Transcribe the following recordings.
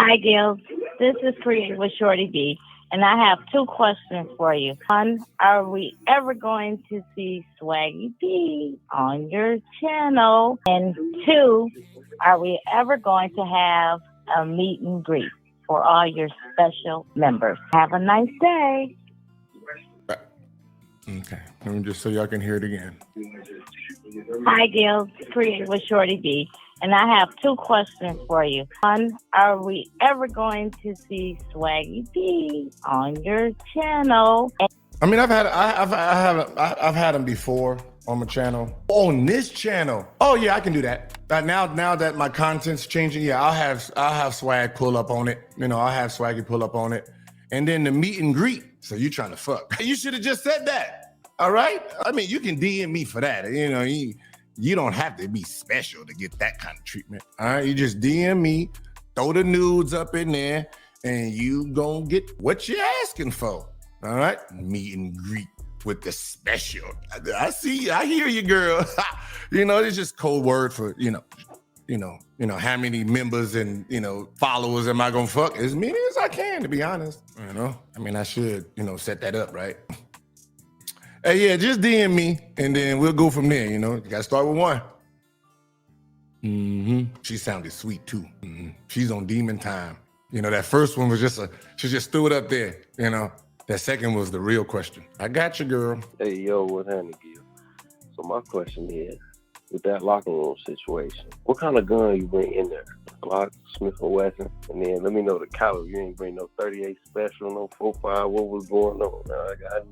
Hi, Gils. This is Create with Shorty B, and I have two questions for you. One, are we ever going to see Swaggy P on your channel? And two, are we ever going to have a meet and greet for all your special members? Have a nice day. Okay, let me just so y'all can hear it again. Hi, Gils. Create with Shorty B, and I have two questions for you. One, are we ever going to see Swaggy P on your channel? I mean, I've had him before on my channel. On this channel, oh yeah, I can do that. Now that my content's changing, yeah, I'll have Swag pull up on it. You know, I'll have Swaggy pull up on it, and then the meet and greet. So you trying to fuck? You should have just said that. All right. I mean, you can DM me for that. You know, you don't have to be special to get that kind of treatment. All right. You just DM me, throw the nudes up in there, and you gonna get what you're asking for. All right. Meet and greet with the special. I hear you, girl. You know, it's just code word for, you know, how many members and, followers am I gonna fuck? As many as I can, to be honest. You know, I mean, I should, set that up, right? Hey, yeah, just DM me, and then we'll go from there, You gotta start with one. She sounded sweet, too. She's on demon time. That first one was she just threw it up there, That second was the real question. I got you, girl. Hey, yo, what's happening, Gil? So my question is, with that locker room situation, what kind of gun you bring in there? Glock, Smith & Wesson, and then let me know the caliber. You ain't bring no 38 special, no 45. What was going on?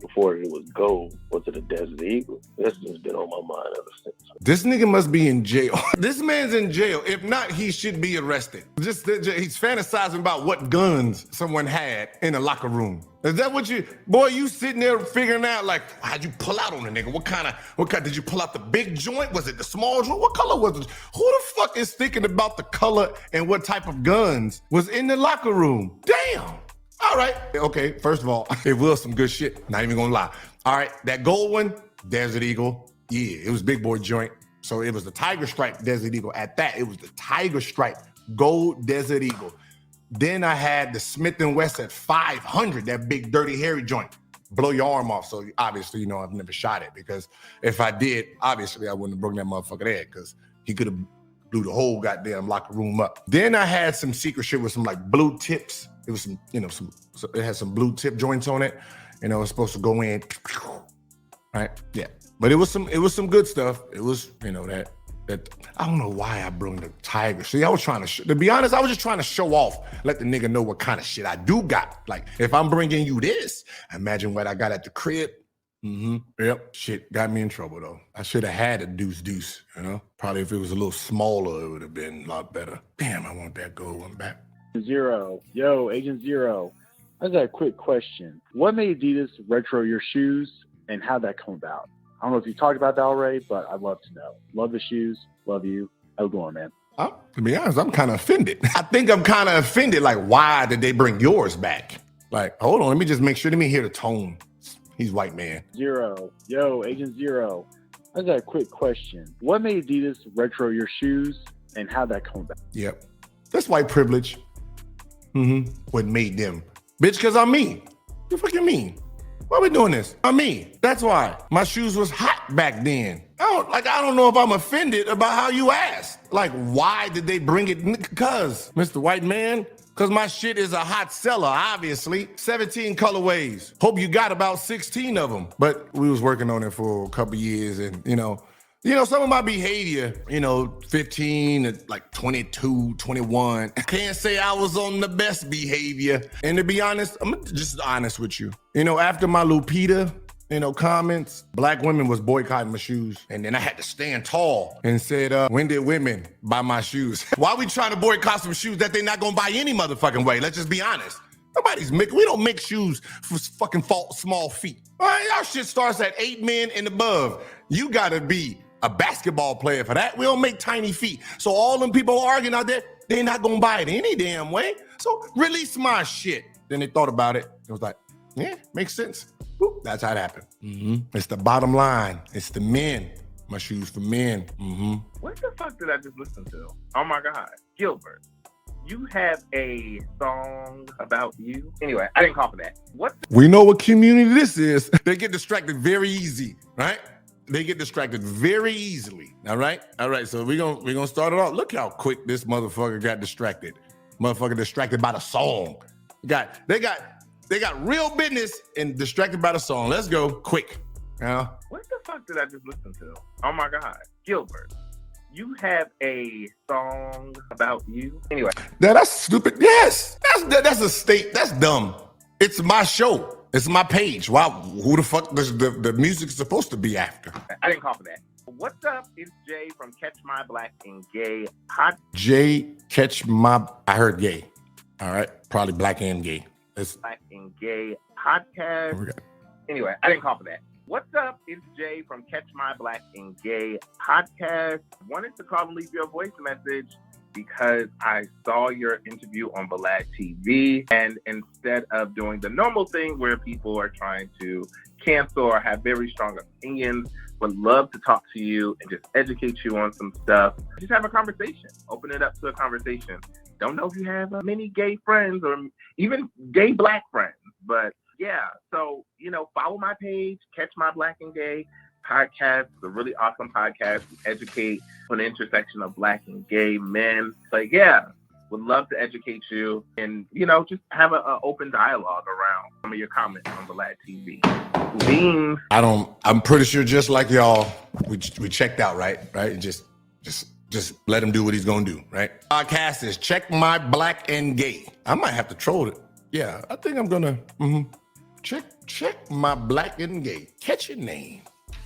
Before it was gold, was it a Desert Eagle? This has been on my mind ever since. This nigga must be in jail. This man's in jail. If not, he should be arrested. He's fantasizing about what guns someone had in a locker room. Is that what you sitting there figuring out, like, how'd you pull out on the nigga? What kind, did you pull out the big joint? Was it the small joint? What color was it? Who the fuck is thinking about the color and what type of guns was in the locker room? Damn. All right. Okay, first of all, it was some good shit. Not even gonna lie. All right, that gold one, Desert Eagle. Yeah, it was big boy joint. So it was the Tiger Stripe Desert Eagle. At that, it was the Tiger Stripe Gold Desert Eagle. Then I had the Smith & Wesson at 500, that big dirty hairy joint. Blow your arm off. So obviously, I've never shot it, because if I did, obviously I wouldn't have broken that motherfucker there, because he could have blew the whole goddamn locker room up. Then I had some secret shit with some like blue tips. It was some, it had some blue tip joints on it. It was supposed to go in, right? Yeah. But it was some good stuff. It was, that I don't know why I brought the Tiger. See, I was trying to be honest, I was just trying to show off, let the nigga know what kind of shit I do got. Like, if I'm bringing you this, imagine what I got at the crib. Yep, shit got me in trouble, though. I should have had a deuce, Probably if it was a little smaller, it would have been a lot better. Damn, I want that gold one back. Zero. Yo, Agent Zero. I got a quick question. What made Adidas retro your shoes, and how'd that come about? I don't know if you talked about that already, but I'd love to know. Love the shoes. Love you. How's it going, man? To be honest, I'm kind of offended. I think I'm kind of offended. Like, why did they bring yours back? Like, hold on. Let me just make sure. Let me hear the tone. He's white man. Zero. Yo, Agent Zero. I got a quick question. What made Adidas retro your shoes, and how'd that come about? Yep. That's white privilege. What made them? Bitch, because I'm me. What the fuck you mean? Why are we doing this? I'm me. That's why. My shoes was hot back then. I don't know if I'm offended about how you asked. Like, why did they bring it? Because, Mr. White Man, because my shit is a hot seller, obviously. 17 colorways. Hope you got about 16 of them. But we was working on it for a couple years, and, some of my behavior, 15 to like 22, 21. I can't say I was on the best behavior. And to be honest, I'm just honest with you. After my Lupita, comments, black women was boycotting my shoes. And then I had to stand tall and said, when did women buy my shoes? Why we trying to boycott some shoes that they not gonna buy any motherfucking way? Let's just be honest. We don't make shoes for fucking small feet. All right, our shit starts at 8 men and above. You gotta be a basketball player for that. We don't make tiny feet. So all them people arguing out there, they not gonna buy it any damn way. So release my shit. Then they thought about it. It was like, yeah, makes sense. Boop, that's how it happened. It's the bottom line. It's the men. My shoes for men. What the fuck did I just listen to? Oh my God. Gilbert, you have a song about you. Anyway, I didn't call for that. We know what community this is. They get distracted very easy, right? They get distracted very easily. All right. So we're gonna start it off. Look how quick this motherfucker got distracted. Motherfucker distracted by the song. They got real business and distracted by the song. Let's go quick. What the fuck did I just listen to? Oh my God, Gilbert, you have a song about you. Anyway, that's stupid. Yes, that's a state. That's dumb. It's my show. It's my page. Wow, who the fuck does the music supposed to be after? I didn't call for that. What's up? It's Jay from Catch My Black and Gay Podcast. Jay, I heard gay. All right, probably black and gay. It's Black and Gay Podcast. Anyway, I didn't call for that. What's up? It's Jay from Catch My Black and Gay Podcast. Wanted to call and leave you a voice message because I saw your interview on Black TV, and instead of doing the normal thing where people are trying to cancel or have very strong opinions, would love to talk to you and just educate you on some stuff. Just have a conversation. Open it up to a conversation. Don't know if you have many gay friends or even gay black friends, but yeah. So, follow my page, Catch My Black and Gay Podcast. It's a really awesome podcast. We educate on the intersection of black and gay men. But yeah, would love to educate you and, just have an open dialogue around some of your comments on Black TV. I'm pretty sure just like y'all, we checked out, right? Just let him do what he's gonna do, right? Podcast is Check My Black and Gay. I might have to troll it. Yeah, I think I'm gonna check my black and gay. Catch your name.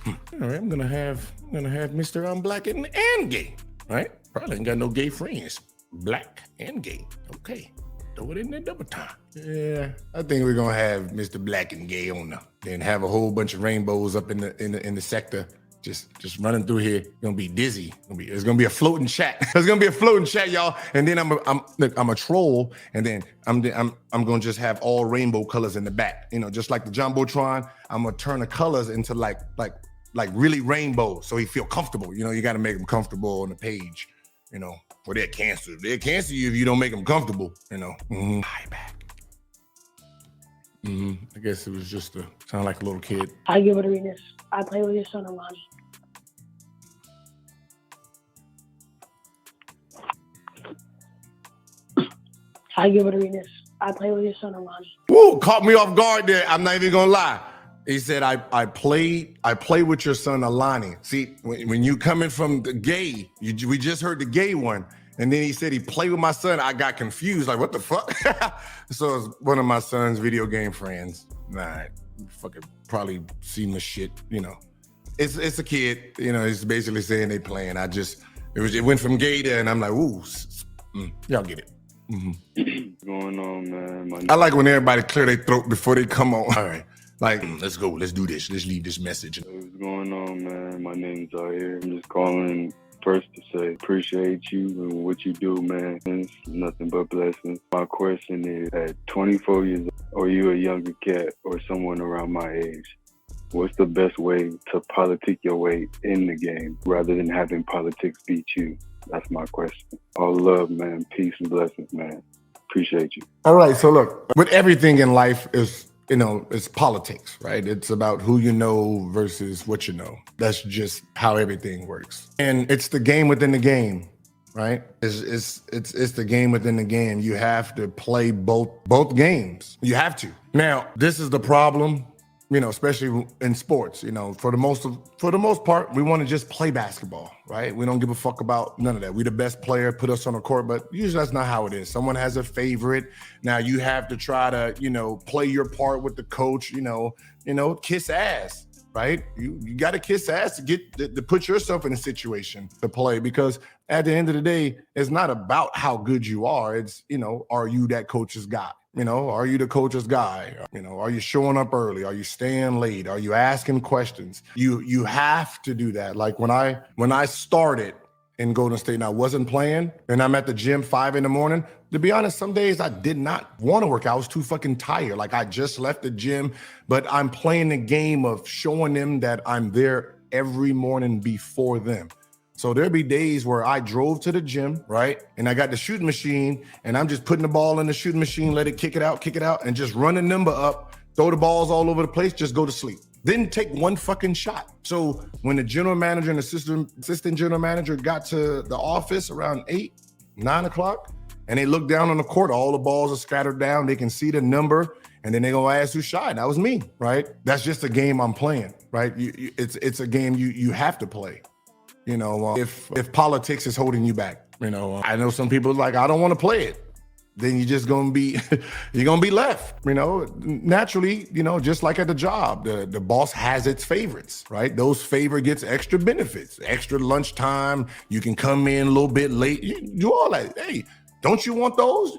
All right, I'm gonna have Mr. I'm Black and Gay, right? Probably ain't got no gay friends. Black and gay. Okay, throw it in there double time. Yeah, I think we're gonna have Mr. Black and Gay on there. Then have a whole bunch of rainbows up in the sector. Just running through here. Gonna be dizzy. It's gonna be a floating chat. It's gonna be a floating chat, y'all. And then I'm a troll, and then I'm gonna just have all rainbow colors in the back. Just like the Jumbotron. I'm gonna turn the colors into like really rainbow, so he feel comfortable. You got to make him comfortable on the page. For they'll cancel you if you don't make them comfortable. Hi back. I guess it was just to sound like a little kid. Hi, Gilbert Arenas. I play with your son, Alani. Hi, Gilbert Arenas. I play with your son, Alani. Whoa, caught me off guard there. I'm not even gonna lie. He said, I play with your son, Alani. See, when you coming from the gay, we just heard the gay one. And then he said he played with my son. I got confused. Like, what the fuck? So it's one of my son's video game friends. Nah, fucking probably seen the shit, It's a kid, it's basically saying they playing. It went from gay to, and I'm like, ooh, y'all get it. What's going on, man? I like when everybody clear their throat before they come on. All right. Like, let's go. Let's do this. Let's leave this message. What's going on, man? My name's Zaire. I'm just calling first to say appreciate you and what you do, man. It's nothing but blessings. My question is, at 24 years old, are you a younger cat or someone around my age? What's the best way to politic your way in the game rather than having politics beat you? That's my question. All love, man. Peace and blessings, man. Appreciate you. All right. So look, with everything in life is, it's politics, right? It's about who you know versus what you know. That's just how everything works. And it's the game within the game, right? It's the game within the game. You have to play both games. You have to. Now, this is the problem, especially in sports. For the most part, we want to just play basketball, right? We don't give a fuck about none of that. We the best player, put us on the court, but usually that's not how it is. Someone has a favorite. Now you have to try to, play your part with the coach, kiss ass, right? You got to kiss ass to put yourself in a situation to play, because at the end of the day, it's not about how good you are. It's, are you that coach's guy? Are you the coach's guy? Are you showing up early? Are you staying late? Are you asking questions? You have to do that. Like when I started in Golden State and I wasn't playing and I'm at the gym 5 a.m, to be honest, some days I did not want to work. I was too fucking tired. Like I just left the gym, but I'm playing the game of showing them that I'm there every morning before them. So there'll be days where I drove to the gym, right? And I got the shooting machine and I'm just putting the ball in the shooting machine, let it kick it out, and just run a number up, throw the balls all over the place, just go to sleep. Didn't take one fucking shot. So when the general manager and assistant general manager got to the office around 8, 9 o'clock, and they look down on the court, all the balls are scattered down. They can see the number, and then they're gonna ask who shot. That was me, right? That's just a game I'm playing, right? It's a game you have to play. You know, if politics is holding you back, you know, I know some people like, I don't want to play it. Then you're just gonna be, you're gonna be left, you know, naturally, you know, just like at the job, the boss has its favorites, right? Those favor gets extra benefits, extra lunchtime. You can come in a little bit late. You do all that. Hey, don't you want those?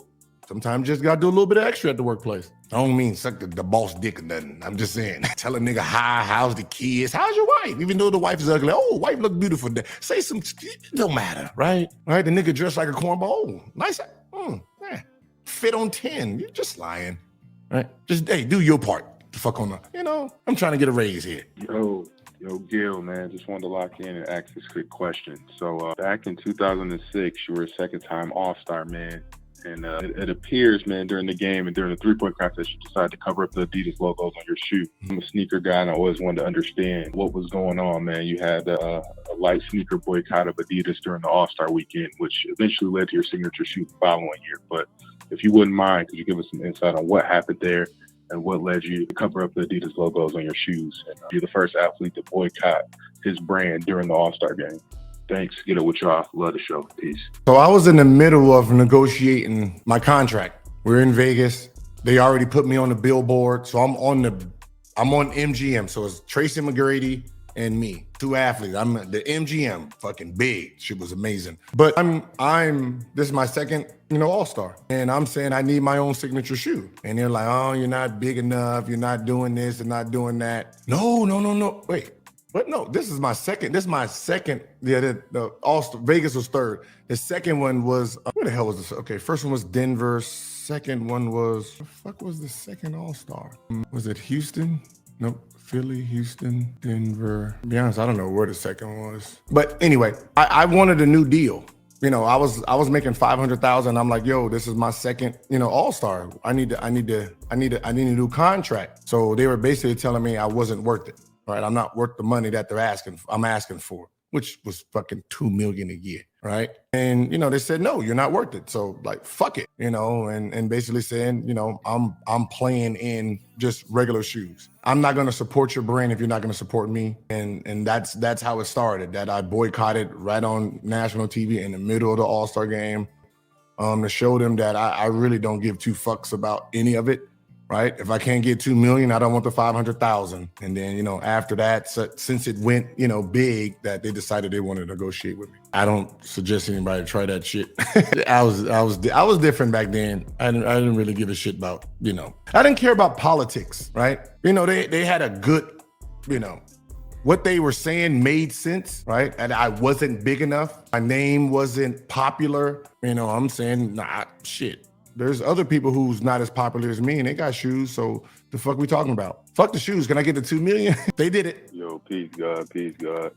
Sometimes you just gotta do a little bit of extra at the workplace. I don't mean suck the boss dick or nothing. I'm just saying, tell a nigga hi, how's the kids? How's your wife? Even though the wife is ugly, oh, wife look beautiful. Say some, it don't matter, right? Right? The nigga dressed like a cornball. Oh, nice. Yeah. Fit on 10. You're just lying, right? Just, hey, do your part. The fuck on the, you know, I'm trying to get a raise here. Yo, Gil, man, just wanted to lock in and ask this quick question. So back in 2006, you were a second-time All-Star, man. And it appears, man, during the game and during the three-point contest, you decided to cover up the Adidas logos on your shoe. I'm a sneaker guy, and I always wanted to understand what was going on, man. You had a light sneaker boycott of Adidas during the All-Star weekend, which eventually led to your signature shoe the following year. But if you wouldn't mind, could you give us some insight on what happened there and what led you to cover up the Adidas logos on your shoes? And you're the first athlete to boycott his brand during the All-Star game. Thanks. Get it with y'all. Love the show. Peace. So I was in the middle of negotiating my contract. We're in Vegas. They already put me on the billboard. So I'm on MGM. So it's Tracy McGrady and me, 2 athletes. I'm the MGM, fucking big. Shit was amazing. But this is my second, All-Star. And I'm saying I need my own signature shoe. And they're like, oh, you're not big enough. You're not doing this and not doing that. No. Wait. But no, this is my second. Yeah, the All-Star, Vegas was third. The second one was, where the hell was this? Okay, first one was Denver. Second one was, the fuck was the second All-Star? Was it Houston? Nope. Philly, Houston, Denver. To be honest, I don't know where the second was. But anyway, I wanted a new deal. I was making $500,000. I'm like, yo, this is my second, All-Star. I need a new contract. So they were basically telling me I wasn't worth it. Right, I'm not worth the money that I'm asking for, which was fucking $2 million a year, right? And they said no, you're not worth it. So like, fuck it, and basically saying, I'm playing in just regular shoes. I'm not gonna support your brand if you're not gonna support me, and that's how it started. That I boycotted right on national TV in the middle of the All-Star game, to show them that I really don't give 2 fucks about any of it. Right? If I can't get 2 million, I don't want the 500,000. And then, after that, since it went, big, that they decided they wanted to negotiate with me. I don't suggest anybody try that shit. I was different back then. I didn't really give a shit about, I didn't care about politics, right? They had a good, what they were saying made sense, right? And I wasn't big enough. My name wasn't popular. I'm saying, nah, shit. There's other people who's not as popular as me and they got shoes, so the fuck we talking about? Fuck the shoes, can I get the 2 million? They did it. Yo, peace God.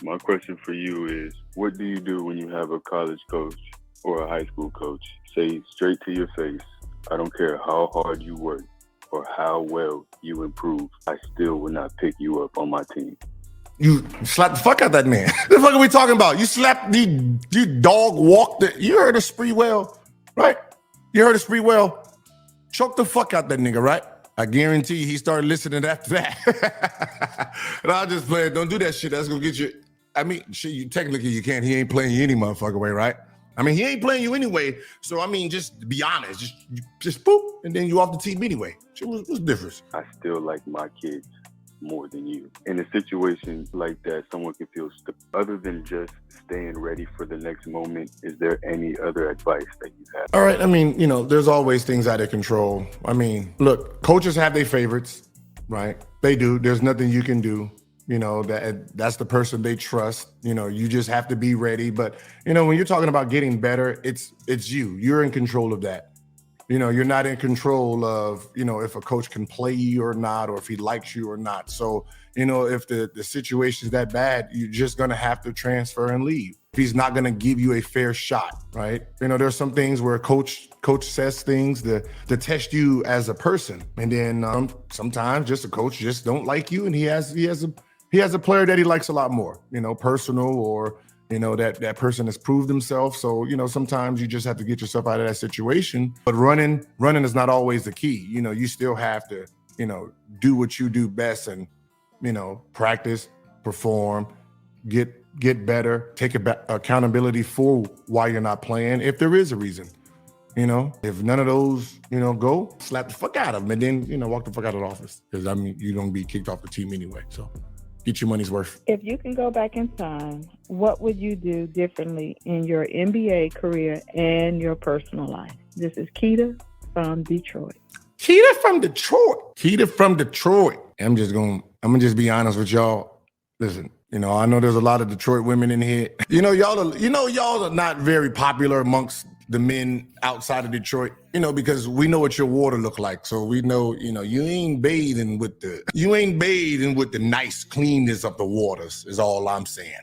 My question for you is, what do you do when you have a college coach or a high school coach say straight to your face, I don't care how hard you work or how well you improve, I still will not pick you up on my team? You slapped the fuck out that man. The fuck are we talking about? You slapped, you dog walked it. You heard of Spreewell, right? You heard of Spreewell? Choke the fuck out that nigga, right? I guarantee you he started listening after that. And I'll just play it. Don't do that shit. That's gonna get you. I mean, shit, you technically you can't. He ain't playing you any motherfucker way, right? I mean, he ain't playing you anyway. So I mean, just be honest. Just boop, and then you off the team anyway. Shit, what's the difference? I still like my kids more than you. In a situation like that, someone can feel other than just staying ready for the next moment. Is there any other advice that you have? All right. I mean, there's always things out of control. I mean, look, coaches have their favorites, right? They do. There's nothing you can do. That's the person they trust. You just have to be ready. But when you're talking about getting better, it's you. You're in control of that. You're not in control of, if a coach can play you or not, or if he likes you or not. So, if the situation is that bad, you're just going to have to transfer and leave. If he's not going to give you a fair shot, right? There's some things where coach says things to test you as a person. And then sometimes just a coach just don't like you, and he has a player that he likes a lot more, personal, or that person has proved himself. So, sometimes you just have to get yourself out of that situation. But running is not always the key. You still have to, do what you do best and, practice, perform, get better, take accountability for why you're not playing, if there is a reason. If none of those, go, slap the fuck out of them, and then, walk the fuck out of the office. Because, you're going to be kicked off the team anyway. So get your money's worth. If you can go back in time, what would you do differently in your NBA career and your personal life? This is Keita from Detroit. Keita from Detroit. I'm gonna just be honest with y'all. Listen, I know there's a lot of Detroit women in here. Y'all are not very popular amongst the men outside of Detroit, because we know what your water look like. So we know, you ain't bathing with the nice cleanness of the waters, is all I'm saying.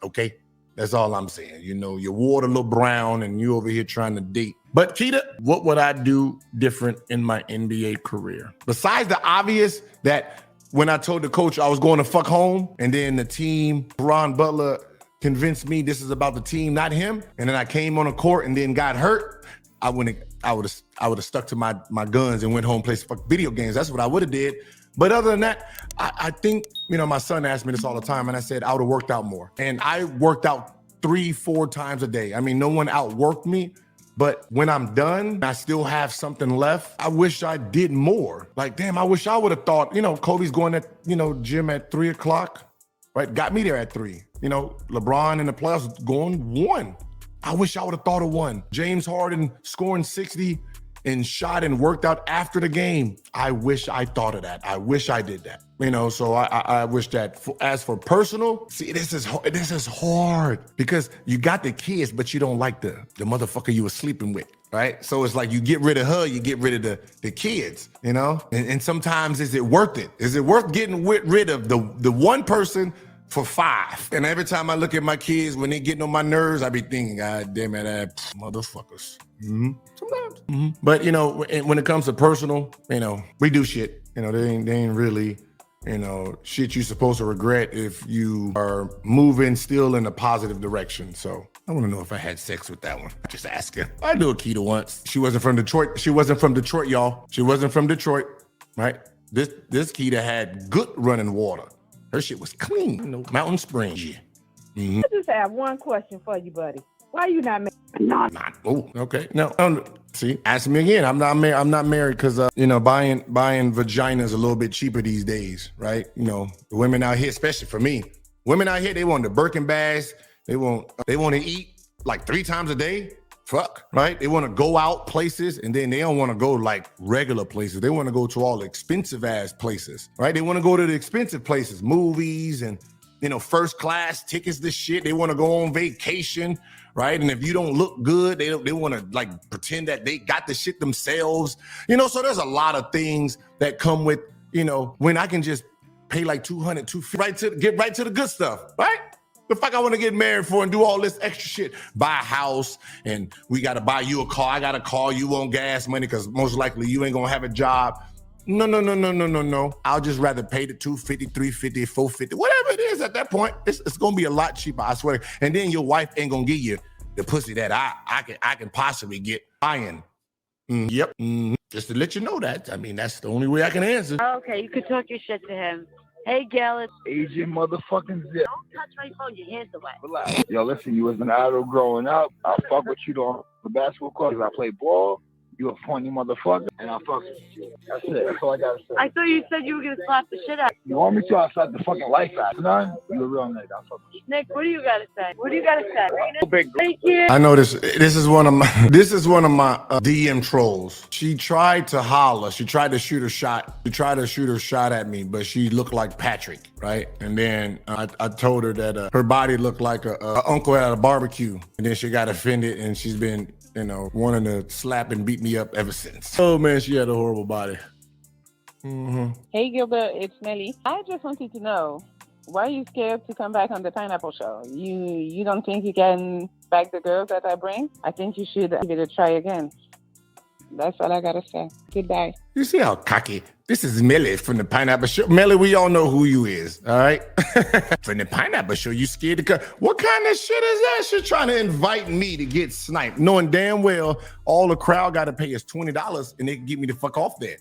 Okay? That's all I'm saying. Your water look brown and you over here trying to date. But Keita, what would I do different in my NBA career? Besides the obvious that when I told the coach I was going to fuck home, and then the team, Ron Butler, convinced me this is about the team, not him, and then I came on the court and then got hurt, I would have stuck to my guns and went home and played some video games. That's what I would have did. But other than that, I think, my son asked me this all the time, and I said I would have worked out more. And I worked out 3-4 times a day. I mean, no one outworked me. But when I'm done, I still have something left. I wish I did more. Like, damn, I wish I would have thought, Kobe's going at, gym at 3:00, right? Got me there at 3. LeBron in the playoffs going 1. I wish I would have thought of 1. James Harden scoring 60 and shot and worked out after the game. I wish I thought of that. I wish I did that. So I wish that. As for personal, see, this is hard because you got the kids, but you don't like the motherfucker you were sleeping with, right? So it's like you get rid of her, you get rid of the kids, And sometimes is it worth it? Is it worth getting rid of the one person for 5? And every time I look at my kids, when they getting on my nerves, I be thinking, God damn it, motherfuckers. Mm-hmm. Sometimes. Mm-hmm. But, when it comes to personal, we do shit. They ain't really, shit you supposed to regret if you are moving still in a positive direction. So I want to know if I had sex with that one. Just asking. I knew a Keita once. She wasn't from Detroit. She wasn't from Detroit, y'all. She wasn't from Detroit, right? This Keita had good running water. Her shit was clean, Mountain Springs. Yeah. Mm-hmm. I just have one question for you, buddy. Why are you not married? Not. Oh, okay. No. See, ask me again. I'm not married. I'm not married because buying vaginas a little bit cheaper these days, right? The women out here, especially for me, women out here, they want the Birkin bags. They want to eat like 3 times a day. Fuck, right? They want to go out places, and then they don't want to go like regular places. They want to go to all the expensive ass places, right? They want to go to the expensive places, movies and, first class tickets to shit. They want to go on vacation, right? And if you don't look good, they want to like pretend that they got the shit themselves, so there's a lot of things that come with, when I can just pay like $200, $250, get right to the good stuff, right? The fuck I want to get married for and do all this extra shit. Buy a house, and we got to buy you a car. I got to call you on gas money because most likely you ain't going to have a job. No. I'll just rather pay the $250, $350, $450, whatever it is at that point. It's going to be a lot cheaper, I swear. And then your wife ain't going to give you the pussy that I can possibly get buying. Yep. Just to let you know that. I mean, that's the only way I can answer. Okay, you can talk your shit to him. Hey, Gil, it's Asian motherfucking zip. don't touch my phone. Your hands away. Relax. Yo, listen, you was an idol growing up. I fuck with you on the basketball court because I play ball. You a funny motherfucker, and I fuck with you. That's it. That's all I gotta say. I thought you said you were going to slap the shit out. You want me to? I'll slap the fucking life out. None? You a real nigga. I fuck with you. Nick, what do you got to say? What do you got to say? Thank you. I know this is one of my DM trolls. She tried to holler. She tried to shoot her shot. She tried to shoot her shot at me, but she looked like Patrick, right? And then I told her that her body looked like a uncle at a barbecue. And then she got offended, and she's been wanting to slap and beat me up ever since. Oh man, she had a horrible body. Mm-hmm. Hey Gilbert, it's Nelly. I just wanted to know, why are you scared to come back on the Pineapple Show? You don't think you can back the girls that I bring? I think you should give it a try again. That's all I gotta say. Goodbye. You see how cocky? This is Melly from the Pineapple Show. Melly, we all know who you is, all right? From the Pineapple Show, you scared to come. What kind of shit is that? She's trying to invite me to get sniped, knowing damn well all the crowd got to pay is $20 and they can get me the fuck off there,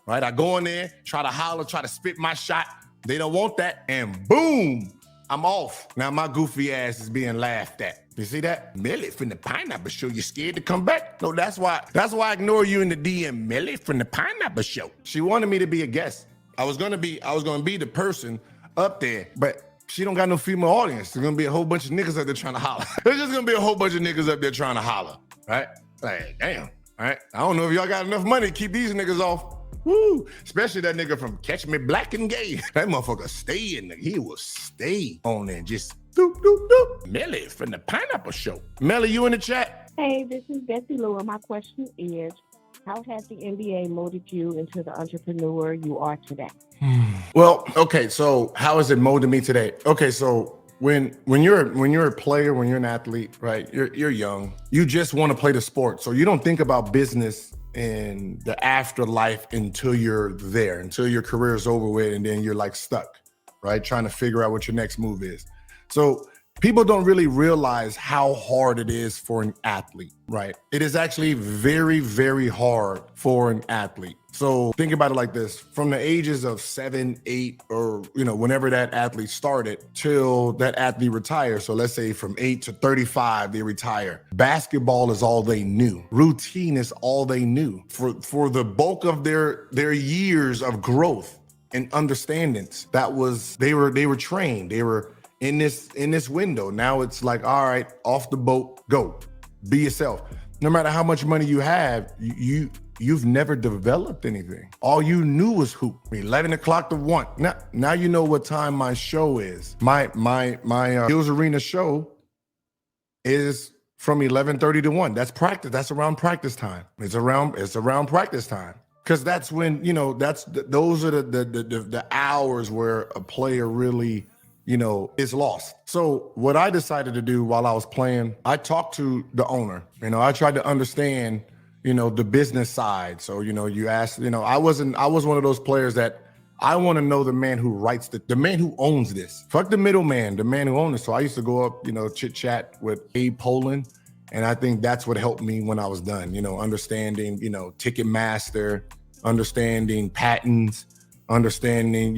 right? I go in there, try to holler, try to spit my shot. They don't want that, and boom, I'm off. Now my goofy ass is being laughed at. You see that? Melly from the Pineapple Show, you scared to come back? No, that's why I ignore you in the DM. Melly from the Pineapple Show. She wanted me to be a guest. I was gonna be the person up there, but she don't got no female audience. There's gonna be a whole bunch of niggas up there trying to holler. There's just gonna be a whole bunch of niggas up there trying to holler, right? Like, damn, all right? I don't know if y'all got enough money to keep these niggas off. Woo! Especially that nigga from Catch Me Black and Gay. That motherfucker stay in there. He will stay on there. Just doop, doop, doop. Melly from the Pineapple Show. Melly, you in the chat? Hey, this is Bessie Lou, and my question is, how has the NBA molded you into the entrepreneur you are today? Well, okay, so how has it molded me today? Okay, so when you're a player, when you're an athlete, right? You're young. You just want to play the sport. So you don't think about business in the afterlife until you're there, until your career is over with, and then you're like stuck, right? Trying to figure out what your next move is. So people don't really realize how hard it is for an athlete, right? It is actually very, very hard for an athlete. So think about it like this: from the ages of 7, 8, or whenever that athlete started till that athlete retires. So let's say from 8 to 35, they retire. Basketball is all they knew. Routine is all they knew. For the bulk of their years of growth and understandings, they were trained. They were in this window. Now it's like, all right, off the boat, go. Be yourself. No matter how much money you have, you've never developed anything. All you knew was hoop. 11 o'clock to 1. Now you know what time my show is. My Gils Arena show is from 11:30 to 1. That's practice. That's around practice time. It's around practice time. Because that's when, those are the hours where a player really is lost. So what I decided to do while I was playing, I talked to the owner. I tried to understand, the business side. So, you asked, I was one of those players that I want to know the man who writes the man who owns this. Fuck the middleman, the man who owns it. So I used to go up, chit chat with Abe Poland. And I think that's what helped me when I was done, understanding, Ticketmaster, understanding patents, understanding,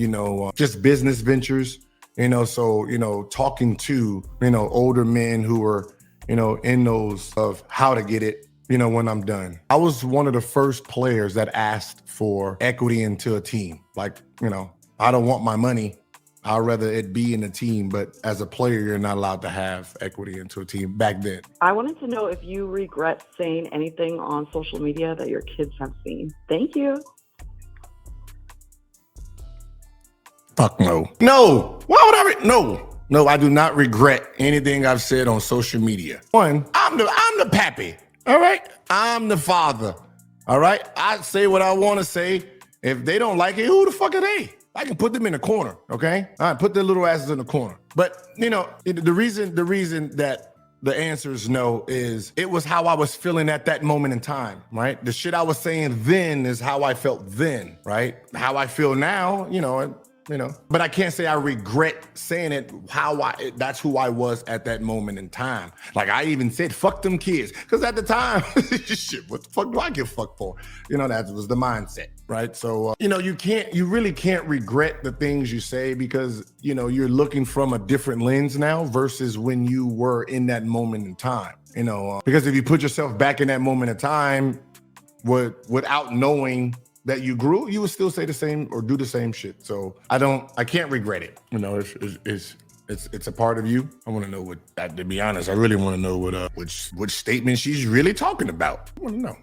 just business ventures. So, talking to, older men who are, in those of how to get it, when I'm done. I was one of the first players that asked for equity into a team. Like, I don't want my money. I'd rather it be in a team, but as a player, you're not allowed to have equity into a team back then. I wanted to know if you regret saying anything on social media that your kids have seen. Thank you. Fuck no. No. Why would I? No, I do not regret anything I've said on social media. One, I'm the pappy. All right. I'm the father. All right. I say what I want to say. If they don't like it, who the fuck are they? I can put them in a corner. Okay. All right. Put their little asses in the corner. But the reason that the answer is no is it was how I was feeling at that moment in time. Right. The shit I was saying then is how I felt then. Right. How I feel now, but I can't say I regret saying it that's who I was at that moment in time. Like I even said, fuck them kids. Because at the time, shit, what the fuck do I give a fuck for? That was the mindset, right? So, you really can't regret the things you say because, you're looking from a different lens now versus when you were in that moment in time, because if you put yourself back in that moment in time without knowing that you grew, you would still say the same or do the same shit. So I can't regret it. It's a part of you. I want to know to be honest, I really want to know which statement she's really talking about. I want to know.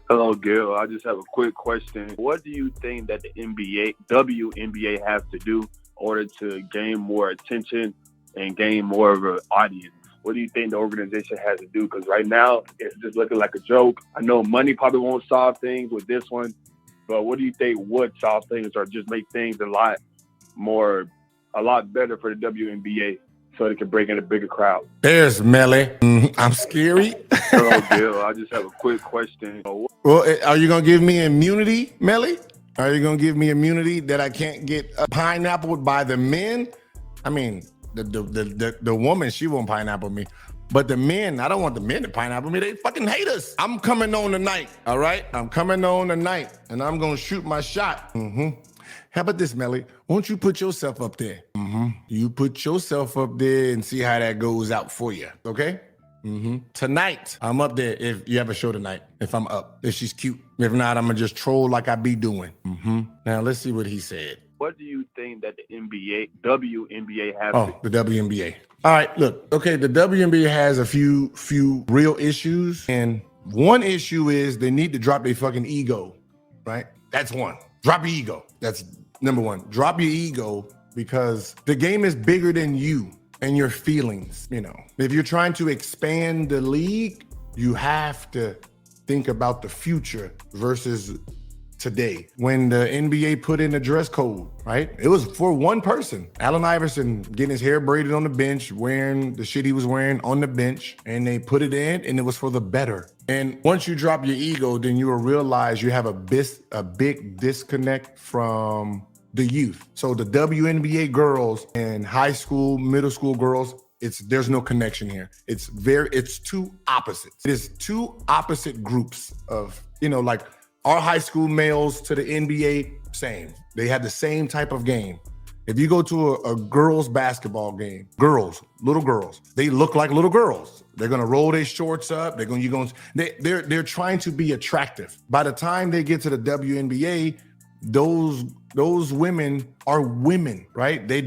Hello, Gil. I just have a quick question. What do you think that the WNBA has to do in order to gain more attention and gain more of an audience? What do you think the organization has to do? Because right now, it's just looking like a joke. I know money probably won't solve things with this one, but what do you think would solve things or just make things a lot better for the WNBA so they can bring in a bigger crowd? There's Melly. I'm scary. Hello, Gil. I just have a quick question. Well, are you going to give me immunity, Melly? Are you going to give me immunity that I can't get pineappled by the men? I mean, the woman, she won't pineapple me. But the men, I don't want the men to pineapple me. They fucking hate us. I'm coming on tonight, all right? I'm coming on tonight, and I'm going to shoot my shot. How about this, Melly? Won't you put yourself up there? You put yourself up there and see how that goes out for you, okay? Tonight, I'm up there if you have a show tonight, if I'm up, if she's cute. If not, I'm going to just troll like I be doing. Now, let's see what he said. What do you think that the WNBA has? The WNBA. All right, look. Okay, the WNBA has a few real issues, and one issue is they need to drop their fucking ego, right? That's one. Drop your ego. That's number one. Drop your ego because the game is bigger than you and your feelings. You know, if you're trying to expand the league, you have to think about the future versus today. When the NBA put in the dress code, right? It was for one person. Allen Iverson getting his hair braided on the bench, wearing the shit he was wearing on the bench, and they put it in, and it was for the better. And once you drop your ego, then you will realize you have a big disconnect from the youth. So the WNBA girls and high school, middle school girls, there's no connection here. It's two opposites. It is two opposite groups of, like our high school males to the NBA, same. They have the same type of game. If you go to a girls basketball game, little girls, they look like little girls. They're gonna roll their shorts up. They're trying to be attractive. By the time they get to the WNBA, those women are women, right? They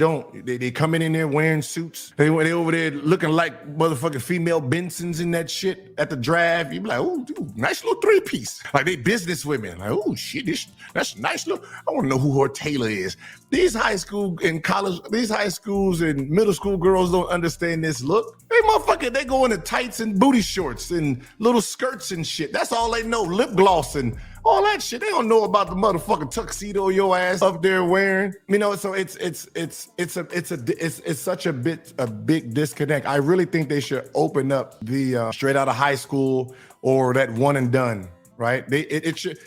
coming in there wearing suits. They over there looking like motherfucking female Bensons in that shit at the draft. You be like, oh, dude, nice little 3-piece. Like they business women. Like, oh shit, that's nice little. I want to know who her tailor is. These high school and college, these high schools and middle school girls don't understand this look. They go into tights and booty shorts and little skirts and shit. That's all they know. Lip gloss and all that shit. They don't know about the motherfucking tuxedo your ass up there wearing. So it's such a big disconnect. I really think they should open up the straight out of high school or that one and done, right? It should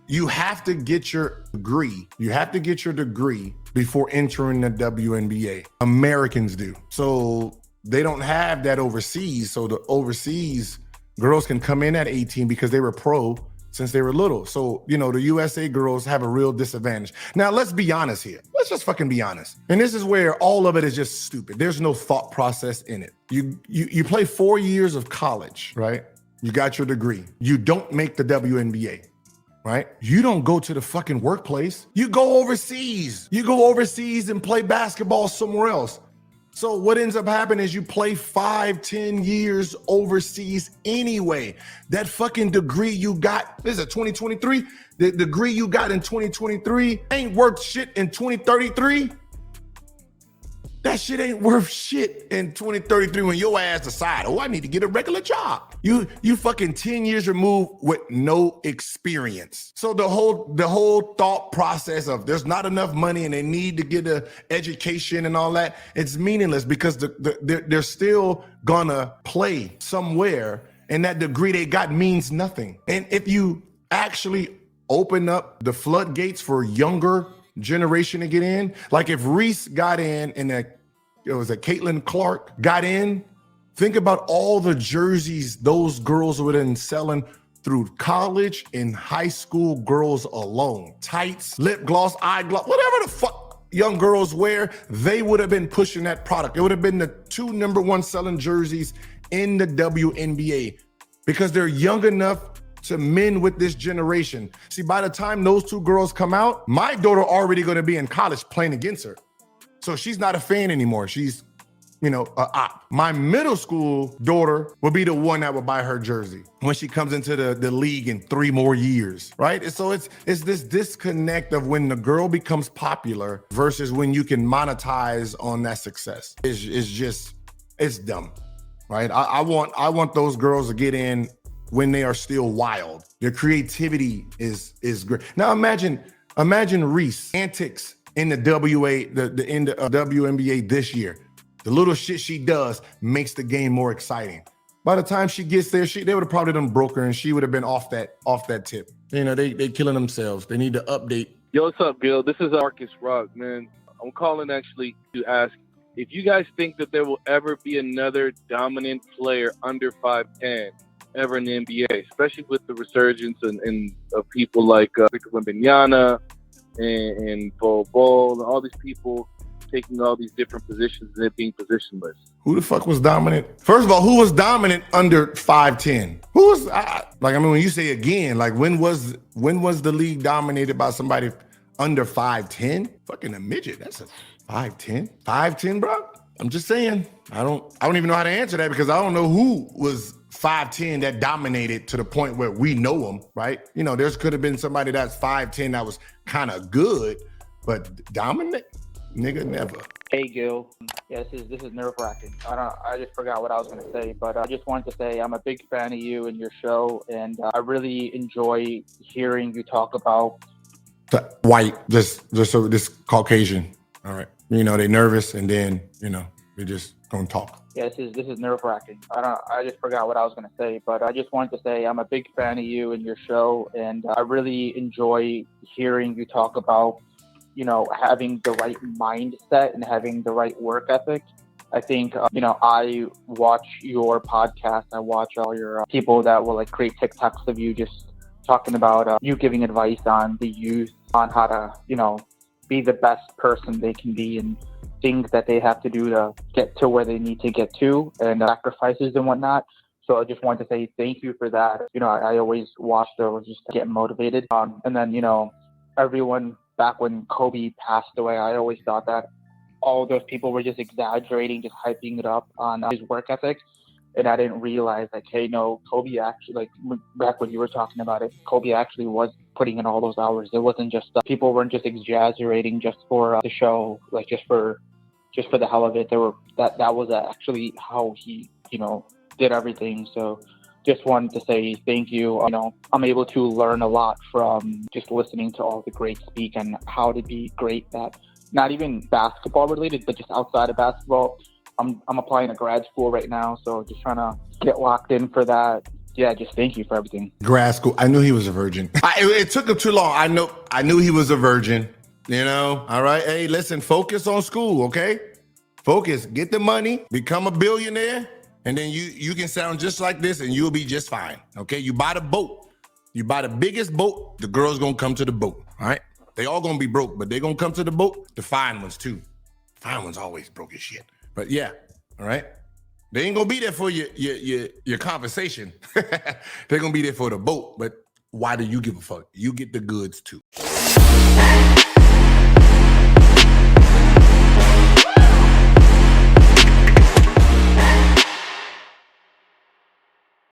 you have to get your degree. You have to get your degree before entering the WNBA. Americans do. So they don't have that overseas. So the overseas girls can come in at 18 because they were pro since they were little. So, the USA girls have a real disadvantage. Now, let's be honest here. Let's just fucking be honest. And this is where all of it is just stupid. There's no thought process in it. You play 4 years of college, right? You got your degree. You don't make the WNBA, right? You don't go to the fucking workplace. You go overseas. You go overseas and play basketball somewhere else. So what ends up happening is you play 5-10 years overseas anyway. That fucking degree you got, this is 2023, the degree you got in 2023 ain't worth shit in 2033. That shit ain't worth shit in 2033 when your ass decide, I need to get a regular job. You fucking 10 years removed with no experience. So the whole thought process of there's not enough money and they need to get an education and all that, it's meaningless because they're still gonna play somewhere and that degree they got means nothing. And if you actually open up the floodgates for younger generation to get in, like if Reese got in and Caitlin Clark got in, think about all the jerseys those girls would have been selling through college and high school girls alone. Tights, lip gloss, eye gloss, whatever the fuck young girls wear, they would have been pushing that product. It would have been the 2 number 1 selling jerseys in the WNBA because they're young enough to men with this generation. See, by the time those 2 girls come out, my daughter already going to be in college playing against her. So she's not a fan anymore. She's, a op. My middle school daughter will be the one that will buy her jersey when she comes into the league in 3 more years, right? And so it's this disconnect of when the girl becomes popular versus when you can monetize on that success. It's just It's dumb, right? I want those girls to get in when they are still wild. Their creativity is great. Now imagine Reese antics in the WNBA this year. The little shit she does makes the game more exciting. By the time she gets there, they would have probably done broke her and she would have been off that tip. You know, they killing themselves. They need to update. Yo, what's up, Gil? This is Marcus Rock, man. I'm calling actually to ask if you guys think that there will ever be another dominant player under 5'10" ever in the NBA, especially with the resurgence and of people like Victor Wembanyama and Bol and all these people taking all these different positions and it being positionless. Who the fuck was dominant? First of all, who was dominant under 5'10"? Who was when you say again, like when was the league dominated by somebody under 5'10"? Fucking a midget. That's a 5'10". 5'10", bro. I'm just saying. I don't even know how to answer that because I don't know who was 5'10" that dominated to the point where we know them, right? You know, there's could have been somebody that's 5'10" that was kind of good, but dominant? Nigga, never. Hey, Gil. Yeah, this is nerve-wracking. I just forgot what I was going to say, but I just wanted to say I'm a big fan of you and your show, and I really enjoy hearing you talk about white, just so this Caucasian. All right, you know they nervous, and then they just gonna talk. Yeah, this is nerve-wracking. I just forgot what I was going to say, but I just wanted to say I'm a big fan of you and your show, and I really enjoy hearing you talk about having the right mindset and having the right work ethic. I think, I watch your podcast. I watch all your people that will create TikToks of you just talking about you giving advice on the youth on how to, be the best person they can be and things that they have to do to get to where they need to get to and sacrifices and whatnot. So I just wanted to say thank you for that. I always watch those just to get motivated. And then, everyone back when Kobe passed away, I always thought that all those people were just exaggerating, just hyping it up on his work ethic. And I didn't realize Kobe actually, back when you were talking about it, Kobe actually was putting in all those hours. It wasn't just, people weren't just exaggerating just for the show, just for the hell of it. That was actually how he, did everything. So just wanted to say thank you. I'm able to learn a lot from just listening to all the great speak and how to be great at not even basketball related, but just outside of basketball. I'm applying to grad school right now, so just trying to get locked in for that. Yeah, just thank you for everything. Grad school. I knew he was a virgin. It took him too long. I knew he was a virgin. All right. Hey, listen, focus on school, okay? Focus. Get the money. Become a billionaire. And then you can sound just like this and you'll be just fine. Okay, you buy the boat. You buy the biggest boat, the girls gonna come to the boat. All right. They all gonna be broke, but they gonna come to the boat. The fine ones too. Fine ones always broke as shit. But yeah, all right. They ain't gonna be there for your conversation. They're gonna be there for the boat. But why do you give a fuck? You get the goods too.